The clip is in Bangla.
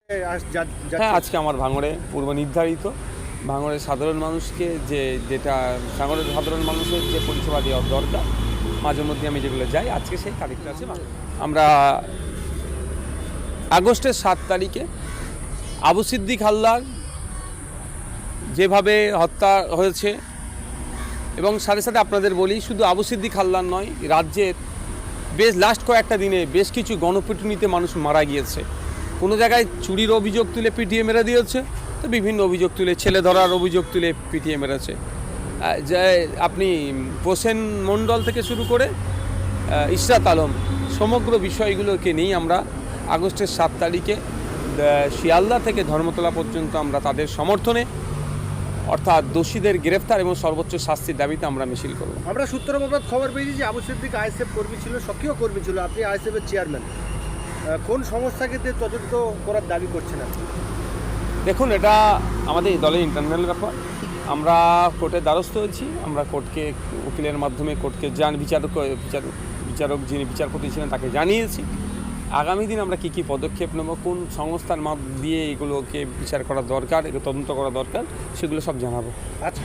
হ্যাঁ, আজকে আমার ভাঙড়ে পূর্ব নির্ধারিত ভাঙড়ের সাধারণ মানুষকে যেটা ভাঙড়ের সাধারণ মানুষের যে পরিষেবা দেওয়া দরকার মাঝে মধ্যে আমি যেগুলো যাই, আজকে সেই তারিখটা আছে। আমরা আগস্টের 7 তারিখে আবু সিদ্দিক হালদার যেভাবে হত্যা হয়েছে, এবং সাথে সাথে আপনাদের বলি, শুধু আবু সিদ্দিক হালদার নয়, রাজ্যের লাস্ট কয়েকটা দিনে বেশ কিছু গণপিটুনিতে মানুষ মারা গিয়েছে। কোনো জায়গায় চুরির অভিযোগ তুলে পিটিয়ে মেরে দিয়েছে, তো বিভিন্ন অভিযোগ তুলে, ছেলে ধরার অভিযোগ তুলে পিটিয়ে মেরেছে। যে আপনি হোসেন মণ্ডল থেকে শুরু করে ইশরাত আলম, সমগ্র বিষয়গুলোকে নিয়েই আমরা আগস্টের 7 তারিখে শিয়ালদা থেকে ধর্মতলা পর্যন্ত আমরা তাদের সমর্থনে, অর্থাৎ দোষীদের গ্রেফতার এবং সর্বোচ্চ শাস্তির দাবিতে আমরা মিছিল করব। আমরা সূত্র মারফত খবর পেয়েছি যে আবু সিদ্দিক আইএসএফ কর্মী ছিল, সক্রিয় কর্মী ছিল। আপনি আইএসএফের চেয়ারম্যান, কোন সংস্থাকে তদন্ত করার দাবি করছেন আপনি? দেখুন, এটা আমাদের দলের ইন্টারনাল ব্যাপার। আমরা কোর্টের দ্বারস্থ হয়েছি, আমরা কোর্টকে উকিলের মাধ্যমে কোর্টকে বিচারক যিনি বিচারপতি ছিলেন তাকে জানিয়েছি। আগামী দিন আমরা কী পদক্ষেপ নেব, কোন সংস্থার দিয়ে এগুলোকে বিচার করা দরকার, এগুলো তদন্ত করা দরকার, সেগুলো সব জানাবো। আচ্ছা।